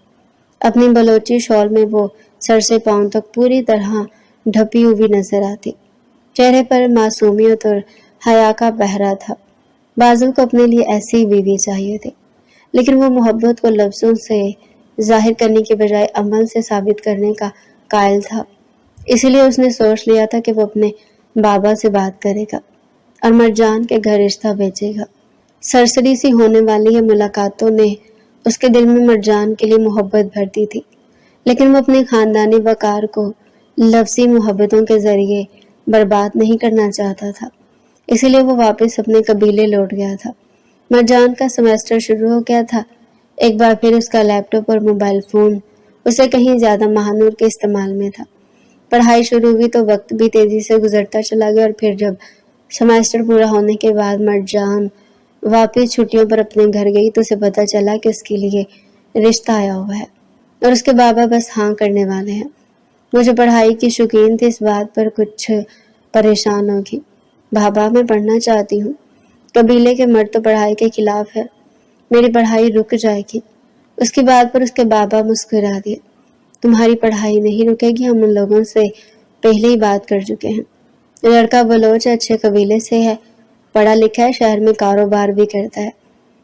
Speaker 1: اپنی بلوچی شال میں وہ سر سے پاؤں تک پوری طرح ڈھپی ہوئی نظر آتی، چہرے پر معصومیت اور حیا کا پہرا تھا۔ بازل کو اپنے لیے ایسی بیوی چاہیے تھی، لیکن وہ محبت کو لفظوں سے ظاہر کرنے کے بجائے عمل سے ثابت کرنے کا قائل تھا۔ اسی لیے اس نے سوچ لیا تھا کہ وہ اپنے بابا سے بات کرے گا اور مرجان کے گھر رشتہ بھیجے گا۔ سرسری سی ہونے والی یہ ملاقاتوں نے اس کے دل میں مرجان کے لیے محبت بھر دی تھی، لیکن وہ اپنے خاندانی وقار کو لفظی محبتوں کے ذریعے برباد نہیں کرنا چاہتا تھا، اسی لیے وہ واپس اپنے قبیلے لوٹ گیا تھا۔ مرجان کا سیمسٹر شروع ہو گیا تھا۔ ایک بار پھر اس کا لیپ ٹاپ اور موبائل فون اسے کہیں زیادہ مہنور کے استعمال میں تھا۔ پڑھائی شروع ہوئی تو وقت بھی تیزی سے گزرتا چلا گیا اور پھر جب سیمسٹر پورا ہونے کے بعد مرجان واپس چھٹیوں پر اپنے گھر گئی تو اسے پتہ چلا کہ اس کے لیے رشتہ آیا ہوا ہے اور اس کے بابا بس ہاں کرنے والے ہیں۔ وہ جو پڑھائی کی شوقین تھی اس بات پر کچھ پریشان ہوگی۔ بابا میں پڑھنا چاہتی ہوں، قبیلے کے مرد تو پڑھائی کے خلاف ہے، میری پڑھائی رک جائے گی۔ اس کی بات پر اس کے بابا مسکرا دیے۔ تمہاری پڑھائی نہیں رکے گی، ہم ان لوگوں سے پہلے ہی بات کر چکے ہیں۔ لڑکا بلوچ اچھے قبیلے سے ہے، پڑھا لکھا ہے، شہر میں کاروبار بھی کرتا ہے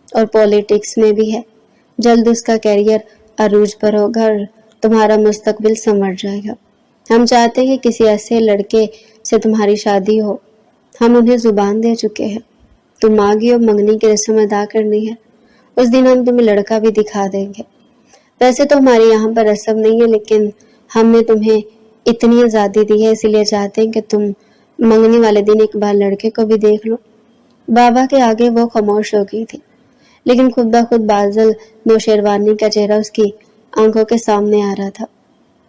Speaker 1: اور پولیٹکس میں بھی ہے۔ جلد اس کا کیریئر عروج پر ہوگا اور تمہارا مستقبل سنور جائے گا۔ ہم چاہتے ہیں کہ کسی ایسے لڑکے سے تمہاری شادی ہو، ہم انہیں زبان دے چکے ہیں۔ تم آ گئی، اب منگنی کی رسم ادا کرنی ہے، اس دن ہم تمہیں لڑکا بھی دکھا دیں گے۔ ویسے تو ہمارے یہاں پر رسم نہیں ہے، لیکن ہم نے تمہیں اتنی آزادی دی ہے، اسی لیے چاہتے ہیں کہ تم منگنی والے دن ایک بار لڑکے کو بھی دیکھ لو۔ بابا کے آگے وہ خاموش ہو گئی تھی، لیکن خود بخود بازل نوشیروانی کا چہرہ اس کی آنکھوں کے سامنے آ رہا تھا۔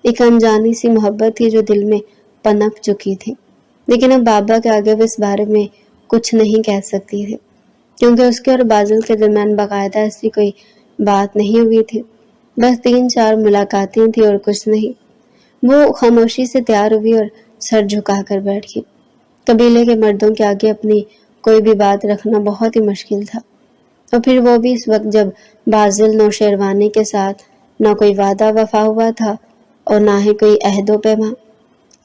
Speaker 1: ایک انجانی سی محبت تھی جو دل میں پنپ چکی تھی، لیکن اب بابا کے آگے وہ اس بارے میں کچھ نہیں کہہ سکتی تھی، کیونکہ اس کے اور بازل کے درمیان باقاعدہ ایسی کوئی بات نہیں ہوئی تھی، بس 3-4 ملاقاتیں تھیں اور کچھ نہیں۔ وہ خاموشی سے تیار ہوئی اور سر جھکا کر بیٹھ گئی۔ قبیلے کے مردوں کے آگے اپنی کوئی بھی بات رکھنا بہت ہی مشکل تھا، اور پھر وہ بھی اس وقت جب بازل نوشیروانی کے ساتھ نہ کوئی وعدہ وفا ہوا تھا اور نہ ہی کوئی عہد و پیمان۔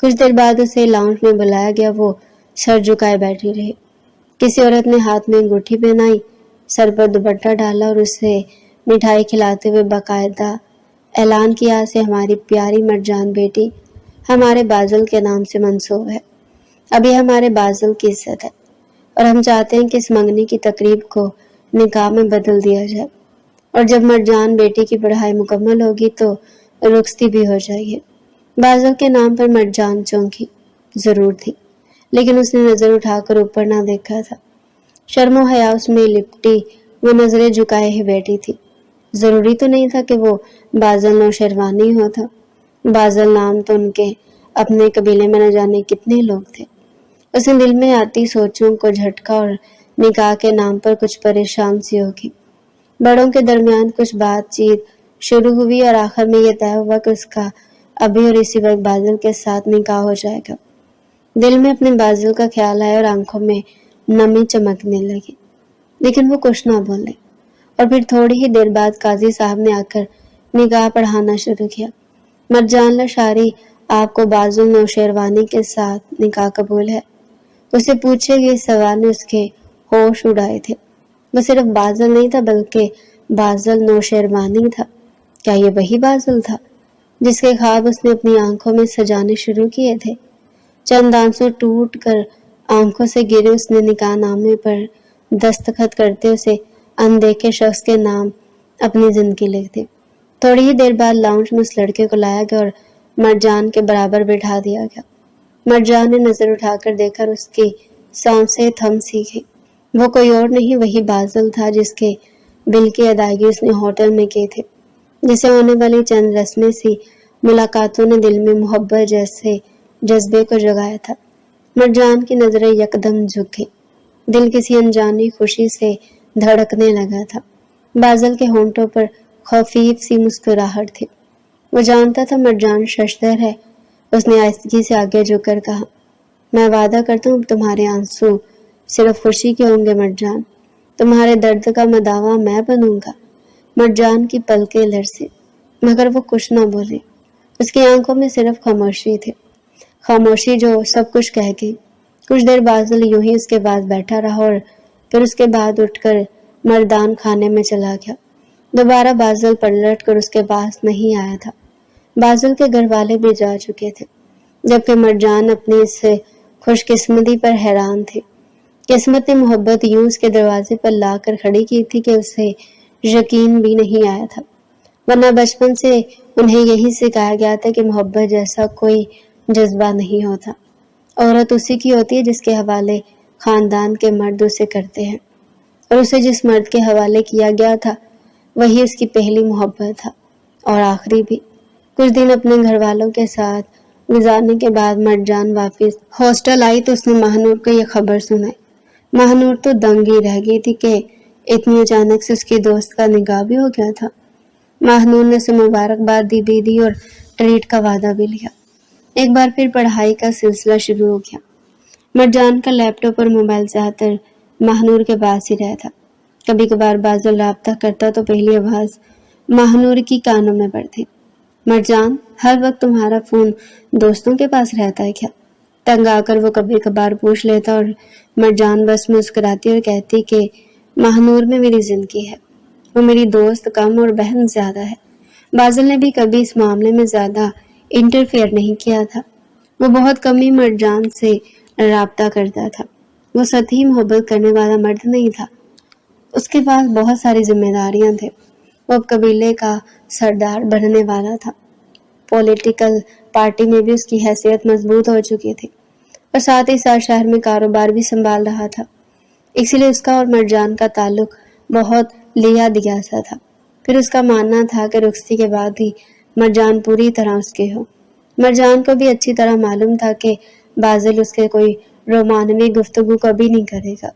Speaker 1: کچھ دیر بعد اسے لاؤنج میں بلایا گیا، وہ سر جھکائے بیٹھی رہی۔ کسی عورت نے ہاتھ میں انگوٹھی پہنائی، سر پر دوپٹہ ڈالا اور اسے مٹھائی کھلاتے ہوئے باقاعدہ اعلان کیا سے ہماری پیاری مرجان بیٹی ہمارے بازل کے نام سے منسوب ہے، اب یہ ہمارے بازل کی عزت ہے اور ہم چاہتے ہیں کہ اس منگنی کی تقریب کو نکاح میں بدل دیا جائے، اور جب مرجان بیٹی کی پڑھائی مکمل ہوگی تو رخصتی بھی ہو جائے گی۔ بازل کے نام پر مرجان چونکی ضرور تھی، لیکن اس نے نظر اٹھا کر اوپر نہ دیکھا تھا۔ شرم و حیا اس میں لپٹی وہ نظریں جھکائے ہی بیٹھی تھی۔ ضروری تو نہیں تھا کہ وہ بازل نوشیروانی ہوتا۔ بازل نام تو ان کے اپنے قبیلے میں نہ جانے کتنے لوگ تھے۔ اس نے دل میں آتی سوچوں کو جھٹکا اور نکاح کے نام پر کچھ پریشان سی ہوگی۔ بڑوں کے درمیان کچھ بات چیت شروع ہوئی اور آخر میں یہ طے ہوا کہ اس کا ابھی اور اسی وقت بازل کے ساتھ نکاح ہو جائے گا۔ دل میں اپنے بازل کا خیال آیا اور آنکھوں میں نمی چمکنے لگی، لیکن وہ کچھ نہ بولے۔ اور پھر تھوڑی ہی دیر بعد قاضی صاحب نے آ کر نکاح پڑھانا شروع کیا۔ مرجان لاشاری، آپ کو بازل نوشیروانی کے ساتھ نکاح قبول ہے؟ اسے پوچھے گئے سوال نے اس کے ہوش اڑائے تھے۔ وہ صرف بازل نہیں تھا بلکہ بازل نوشیروانی تھا۔ کیا یہ وہی بازل تھا جس کے خواب اس نے اپنی آنکھوں میں سجانے شروع کیے تھے؟ چند آنسو ٹوٹ کر آنکھوں سے گرے، اس نے نکاح نامے پر دستخط کرتے اسے اندیکھے شخص کے نام اپنی زندگی لکھ دی۔ تھوڑی ہی دیر بعد لاؤنج میں اس لڑکے کو لایا گیا اور مرجان کے برابر بٹھا دیا گیا۔ مرجان نے نظر اٹھا کر دیکھا اور اس کی سانسیں تھم سی گئی۔ وہ کوئی اور نہیں، وہی بازل تھا جس کے بل کی ادائیگی اس نے ہوٹل میں کی تھی، جسے ہونے والی چند رسمی سی ملاقاتوں نے دل میں محبت جیسے جذبے کو جگایا تھا۔ مرجان کی نظریں یکدم جھک گئی، دل کسی انجانی خوشی سے دھڑکنے لگا تھا۔ بازل کے ہونٹوں پر خفیف سی مسکراہٹ تھی۔ وہ جانتا تھا مرجان ششدر ہے۔ اس نے آہستگی سے آگے جھک کر کہا، میں وعدہ کرتا ہوں تمہارے آنسو صرف خوشی کے ہوں گے مرجان، تمہارے درد کا مداوا میں بنوں گا۔ مرجان کی پلکیں لرزیں، مگر وہ کچھ نہ بولی۔ اس کی آنکھوں میں صرف خاموشی تھی، خاموشی جو سب کچھ کہہ گئی۔ کچھ دیر بازل یوں ہی اس کے پاس بیٹھا رہا اور پھر اس کے بعد اٹھ کر مردان خانے میں چلا گیا۔ دوبارہ بازل پلٹ کر اس کے پاس نہیں آیا تھا۔ بازل کے گھر والے بھی جا چکے تھے، جبکہ مرجان اپنی اس خوش قسمتی پر حیران تھی۔ قسمت نے محبت یوں اس کے دروازے پر لا کر کھڑی کی تھی کہ اسے یقین بھی نہیں آیا تھا، ورنہ بچپن سے انہیں یہی سکھایا گیا تھا کہ محبت جیسا کوئی جذبہ نہیں ہوتا۔ عورت اسی کی ہوتی ہے جس کے حوالے خاندان کے مرد اسے کرتے ہیں، اور اسے جس مرد کے حوالے کیا گیا تھا وہی اس کی پہلی محبت تھا اور آخری بھی۔ کچھ دن اپنے گھر والوں کے ساتھ گزارنے کے بعد مرجان واپس ہاسٹل آئی تو اس نے ماہنور کو یہ خبر سنائی۔ ماہنور تو دنگ ہی رہ گئی تھی کہ اتنی اچانک سے اس کی دوست کا نکاح بھی ہو گیا تھا۔ ماہنور نے اسے مبارکباد بھی دی اور ٹریٹ کا وعدہ بھی لیا۔ ایک بار پھر پڑھائی کا سلسلہ شروع ہو گیا۔ مرجان کا لیپ ٹاپ اور موبائل زیادہ تر ماہنور کے پاس ہی رہتا۔ کبھی کبھار بازل رابطہ کرتا تو پہلی آواز ماہنور کی کانوں میں پڑتی، مرجان، ہر وقت تمہارا فون دوستوں کے پاس رہتا ہے کیا؟ تنگ آ کر وہ کبھی کبھار پوچھ لیتا اور مرجان بس مسکراتی اور کہتی کہ ماہنور میں میری زندگی ہے، وہ میری دوست کم اور بہن زیادہ ہے۔ بازل نے بھی کبھی اس معاملے میں زیادہ انٹرفیئر نہیں کیا تھا۔ وہ بہت کم ہی مرجان سے رابطہ کرتا تھا۔ وہ سطحی محبت کرنے والا مرد نہیں تھا۔ اس کے پاس بہت ساری ذمہ داریاں تھے۔ وہ اب قبیلے کا سردار بننے والا تھا۔ پولیٹیکل پارٹی میں بھی اس کی حیثیت مضبوط ہو چکی تھی اور ساتھ ہی ساتھ شہر میں کاروبار بھی سنبھال رہا تھا۔ اسی لیے اس کا اور مرجان کا تعلق بہت لیا دیا سا تھا۔ پھر اس کا ماننا تھا کہ رخصتی کے بعد ہی مرجان پوری طرح اس کی ہو۔ مرجان کو بھی اچھی طرح معلوم تھا کہ بازل اس کے کوئی رومانوی گفتگو کبھی نہیں کرے گا،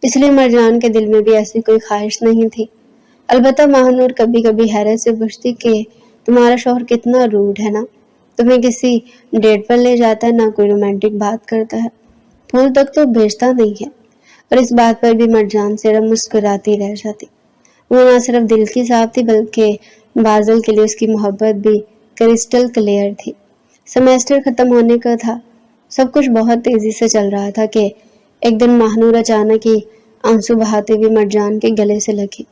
Speaker 1: اس لیے مرجان کے دل میں بھی ایسی کوئی خواہش نہیں تھی۔ البتہ ماہنور کبھی کبھی حیرت سے پوچھتی کہ تمہارا شوہر کتنا روڈ ہے نا، تمہیں کسی ڈیٹ پر لے جاتا ہے، نہ کوئی رومانٹک بات کرتا ہے، پھول تک تو بھیجتا نہیں ہے۔ اور اس بات پر بھی مرجان صرف مسکراتی رہ جاتی۔ وہ نہ صرف دل کی صاف تھی بلکہ بازل کے لیے اس کی محبت بھی کرسٹل کلیئر تھی۔ سیمیسٹر ختم ہونے کا تھا، سب کچھ بہت تیزی سے چل رہا تھا کہ ایک دن ماہنور اچانک ہی آنسو بہاتے ہوئے مرجان کے گلے سے لگی۔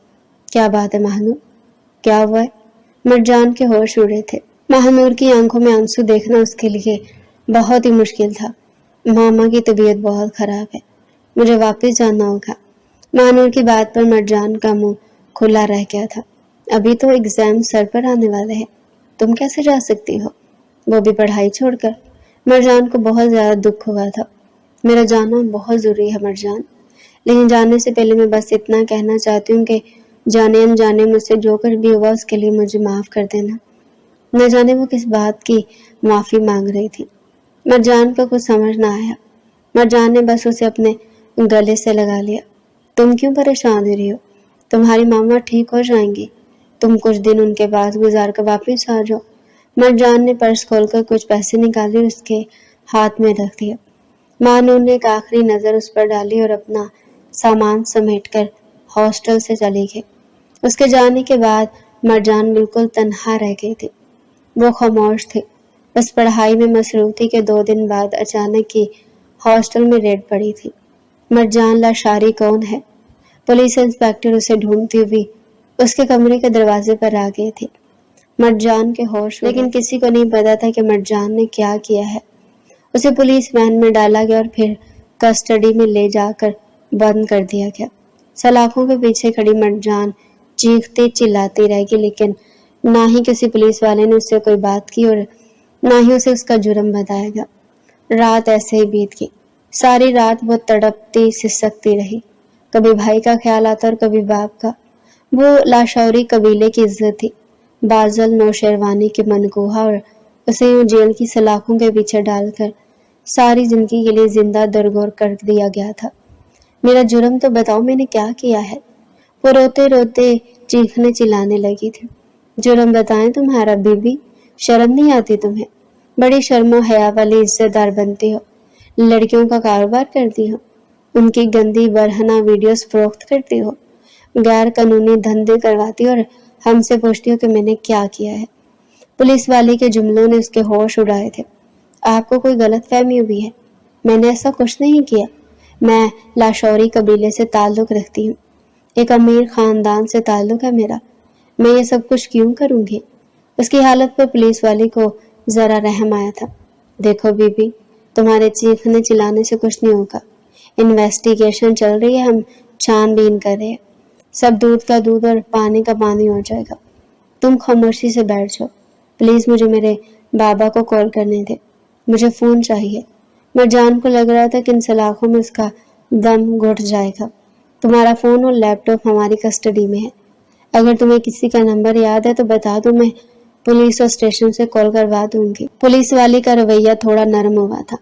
Speaker 1: کیا بات ہے ماہنور، کیا ہوا ہے؟ مرجان کے ہوش اڑے تھے۔ ماہنور کی آنکھوں میں آنسو دیکھنا اس کے لیے بہت ہی مشکل تھا۔ ماما کی طبیعت بہت خراب ہے، مجھے واپس جانا ہوگا۔ ماہنور کی بات پر مرجان کا منہ کھلا رہ گیا تھا۔ ابھی تو ایگزام سر پر آنے والے ہیں، تم کیسے جا سکتی ہو، وہ بھی پڑھائی چھوڑ کر؟ مرجان کو بہت زیادہ دکھ ہوا تھا۔ میرا جانا بہت ضروری ہے مرجان، لیکن جانے سے پہلے میں بس اتنا کہنا چاہتی ہوں کہ جانے انجانے مجھ سے جو کچھ بھی ہوا اس کے لیے مجھے معاف کر دینا۔ نہ جانے وہ کس بات کی معافی مانگ رہی تھی۔ مرجان کو کچھ سمجھ نہ آیا۔ مرجان نے بس اسے اپنے گلے سے لگا لیا۔ تم کیوں پریشان ہو رہی ہو؟ تمہاری ماما ٹھیک ہو جائیں گی۔ تم کچھ دن ان کے پاس گزار کر واپس آ جاؤ۔ مرجان نے پرس کھول کر کچھ پیسے نکالے اور اس کے ہاتھ میں رکھ دیا۔ مانور نے ایک آخری نظر اس پر ڈالی اور اپنا سامان سمیٹ کر ہاسٹل سے چلی گئی۔ اس کے جانے کے بعد مرجان بالکل تنہا رہ گئی تھی۔ وہ خاموش تھی، بس پڑھائی میں مصروف تھی کہ 2 دن بعد اچانک ہی ہاسٹل میں ریڈ پڑی تھی۔ مرجان لاشاری کون ہے؟ پولیس انسپکٹر اسے ڈھونڈتی ہوئی اس کے کمرے کے دروازے پر آ گئی تھی۔ مرجان کے ہوش لیکن کسی کو نہیں پتا تھا کہ مرجان نے کیا کیا ہے۔ اسے پولیس وین میں ڈالا گیا اور پھر کسٹڈی میں لے جا کر بند کر دیا گیا۔ سلاخوں کے پیچھے کھڑی مرجان چیختی چلاتی رہ گئی، لیکن نہ ہی کسی پولیس والے نے اس سے کوئی بات کی اور نہ ہی اسے اس کا جرم بتایا گیا۔ رات ایسے ہی بیت گئی۔ ساری رات وہ تڑپتی سسکتی رہی، کبھی بھائی کا خیال آتا اور کبھی باپ کا۔ وہ لاشعوری قبیلے کی عزت تھی، بازل نوشیروانی کے منقوہ، اور اسے یوں جیل کی سلاخوں کے پیچھے ڈال کر ساری زندگی کے لیے زندہ درگور کر دیا گیا تھا۔ میرا جرم تو بتاؤ، میں نے کیا کیا ہے؟ وہ روتے روتے چیخنے چلانے لگی تھی۔ جرم بتائیں تمہارا بیوی؟ شرم نہیں آتی تمہیں؟ بڑی شرم و حیا والی عزت دار بنتی ہو، لڑکیوں کا کاروبار کرتی ہو، ان کی گندی برہنہ ویڈیوز فروخت کرتی ہو، غیر قانونی دھندے کرواتی ہو اور ہم سے پوچھتی ہو کہ میں نے کیا کیا ہے۔ پولیس والی کے جملوں نے اس کے ہوش اڑائے تھے۔ آپ کو کوئی غلط فہمی ہوئی ہے، میں نے ایسا کچھ نہیں کیا۔ میں لاشعوری قبیلے سے تعلق رکھتی ہوں، ایک امیر خاندان سے تعلق ہے میرا، میں یہ سب کچھ کیوں کروں گی؟ اس کی حالت پر پولیس والی کو ذرا رحم آیا تھا۔ دیکھو بی بی، تمہارے چیخنے چلانے سے کچھ نہیں ہوگا، انویسٹیگیشن چل رہی ہے، ہم چھان بین کر رہے ہیں، سب دودھ کا دودھ اور پانی کا پانی ہو جائے گا۔ تم خاموشی سے بیٹھ جاؤ، پلیز مجھے میرے بابا کو کال کرنے دے، مجھے فون چاہیے۔ مرجان کو لگ رہا تھا کہ ان سلاخوں میں اس کا دم گھٹ جائے گا۔ تمہارا فون اور لیپ ٹاپ ہماری کسٹڈی میں ہے، اگر تمہیں کسی کا نمبر یاد ہے تو بتا دو، میں پولیس اور اسٹیشن سے کال کروا دوں گی۔ پولیس والی کا رویہ تھوڑا نرم ہوا تھا،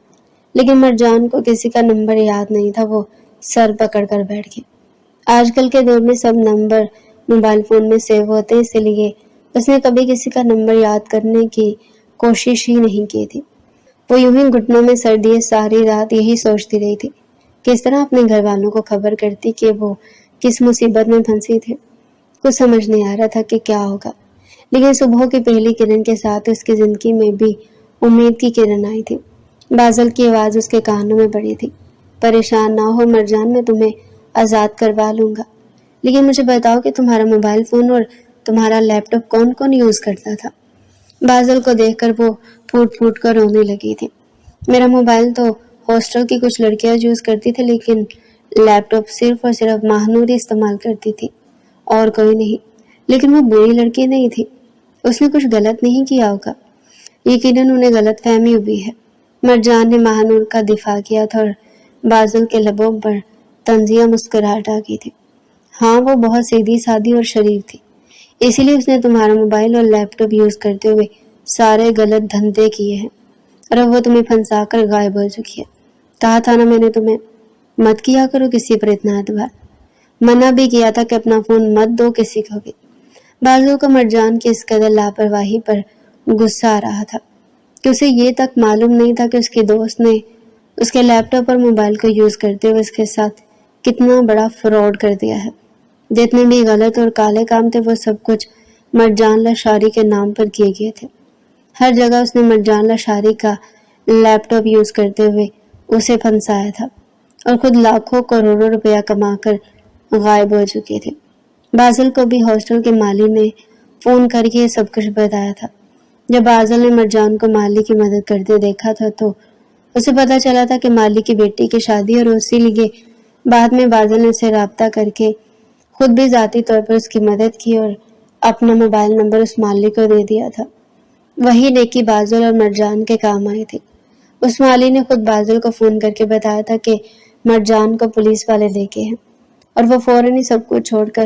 Speaker 1: لیکن مرجان کو کسی کا نمبر یاد نہیں تھا۔ وہ سر پکڑ کر بیٹھ گئی۔ آج کل کے دور میں سب نمبر موبائل فون میں سیو ہوتے ہیں، اسی لیے اس نے کبھی کسی کا نمبر یاد کرنے کی کوشش ہی نہیں کی تھی۔ وہ یوں ہی گھٹنوں میں سر دیے ساری رات یہی سوچتی رہی تھی، کس طرح اپنے گھر والوں کو خبر کرتی کہ وہ کس مصیبت میں پھنسی تھی۔ کچھ سمجھ نہیں آ رہا تھا کہ کیا ہوگا، لیکن صبح کی پہلی کرن کے ساتھ اس کی زندگی میں بھی امید کی کرن آئی تھی۔ بازل کی آواز اس کے کانوں میں پڑی تھی، پریشان نہ ہو مرجان، میں تمہیں آزاد کروا لوں گا، لیکن مجھے بتاؤ کہ تمہارا موبائل فون اور تمہارا لیپ ٹاپ کون کون یوز کرتا تھا؟ بازل کو دیکھ کر وہ پھوٹ پھوٹ کر رونے لگی تھی۔ میرا موبائل تو ہاسٹل کی کچھ لڑکیاں یوز کرتی تھی، لیکن لیپ ٹاپ صرف اور صرف ماہنور استعمال کرتی تھی اور کوئی نہیں۔ لیکن وہ بری لڑکی نہیں تھی، اس نے کچھ غلط نہیں کیا ہوگا، یقیناً انہیں غلط فہمی ہوئی ہے۔ مرجان نے ماہنور کا دفاع کیا تھا اور بازل کے لبوں پر طنزیہ مسکراہٹ آ گئی تھی۔ ہاں، وہ بہت سیدھی سادی اور شریف تھی، اسی لیے اس نے تمہارا موبائل اور لیپ ٹاپ یوز کرتے ہوئے سارے غلط دھندے کیے ہیں، اور اب وہ تمہیں پھنسا کر غائب ہو چکی ہے۔ کہا تھا نا میں نے تمہیں، مت کیا کرو کسی پر اتنا اعتبار، منع بھی کیا تھا کہ اپنا فون مت دو کسی کو بھی۔ بازو کو مرجان کی اس قدر لاپرواہی پر غصہ آ رہا تھا کہ اسے یہ تک معلوم نہیں تھا کہ اس کی دوست نے اس کے لیپ ٹاپ اور موبائل کو یوز کرتے ہوئے اس کے ساتھ کتنا بڑا فراڈ کر دیا ہے۔ جتنے بھی غلط اور کالے کام تھے وہ سب کچھ مرجان لاشاری کے نام پر کیے گئے تھے۔ ہر جگہ اس نے مرجان لاشاری کا لیپ ٹاپ یوز کرتے ہوئے اسے پھنسایا تھا اور خود لاکھوں کروڑوں روپیہ کما کر غائب ہو چکی تھی۔ بازل کو بھی ہاسٹل کے مالی نے فون کر کے یہ سب کچھ بتایا تھا۔ جب بازل نے مرجان کو مالی کی مدد کرتے دیکھا تھا تو اسے پتا چلا تھا کہ مالی کی بیٹی کی شادی، اور اسی لیے بعد میں بازل نے اسے رابطہ کر کے خود بھی ذاتی طور پر اس کی مدد کی اور اپنا موبائل نمبر اس مالی کو دے دیا تھا۔ وہی نیکی بازل اور مرجان کے کام آئی تھی۔ اس مالی نے خود بازل کو فون کر کے بتایا تھا کہ مرجان کو پولیس والے لے کے ہیں، اور وہ فوراً ہی سب کچھ چھوڑ کر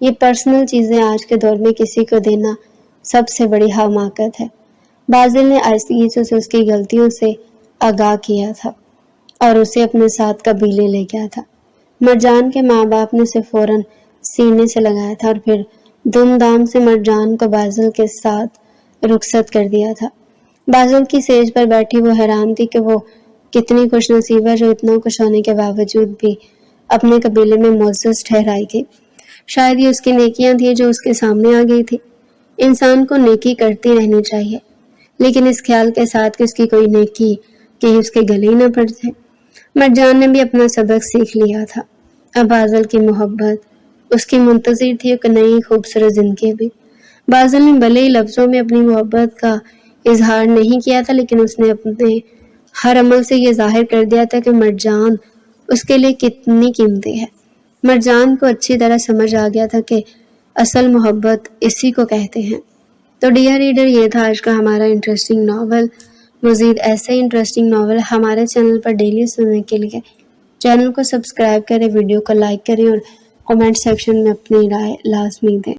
Speaker 1: یہ پرسنل چیزیں آج کے دور میں کسی کو دینا سب سے بڑی حماقت ہے۔ بازل نے آہستگی سے اس کی غلطیوں سے آگاہ کیا تھا اور اسے اپنے ساتھ قبیلے لے گیا تھا۔ مرجان کے ماں باپ نے اسے فوراً سینے سے لگایا تھا اور پھر دھوم دھام سے مرجان کو بازل کے ساتھ رخصت کر دیا تھا۔ بازل کی سیج پر بیٹھی وہ حیران تھی کہ وہ کتنی خوش نصیب ہے جو اتنا کچھ ہونے کے باوجود بھی اپنے قبیلے میں معزز ٹھہرائی گئی۔ شاید یہ اس کی نیکیاں تھیں جو اس کے سامنے آ گئی تھی۔ انسان کو نیکی کرتی رہنی چاہیے، لیکن اس خیال کے ساتھ کہ اس کی کوئی نیکی کہیں اس کے گلے ہی نہ پڑ جائے۔ مرجان نے بھی اپنا سبق سیکھ لیا تھا۔ اب بازل کی محبت اس کی منتظر تھی، ایک نئی خوبصورت زندگی بھی۔ بازل نے بھلے ہی لفظوں میں اپنی محبت کا اظہار نہیں کیا تھا، لیکن اس نے اپنے ہر عمل سے یہ ظاہر کر دیا تھا کہ مرجان اس کے لیے کتنی قیمتی ہے۔ مرجان کو اچھی طرح سمجھ آ گیا تھا کہ اصل محبت اسی کو کہتے ہیں۔ تو ڈیئر ریڈر، یہ تھا آج کا ہمارا انٹرسٹنگ ناول۔ مزید ایسے انٹرسٹنگ ناول ہمارے چینل پر ڈیلی سننے کے لیے چینل کو سبسکرائب کریں، ویڈیو کو لائک کریں اور کمنٹ سیکشن میں اپنی رائے لازمی دیں۔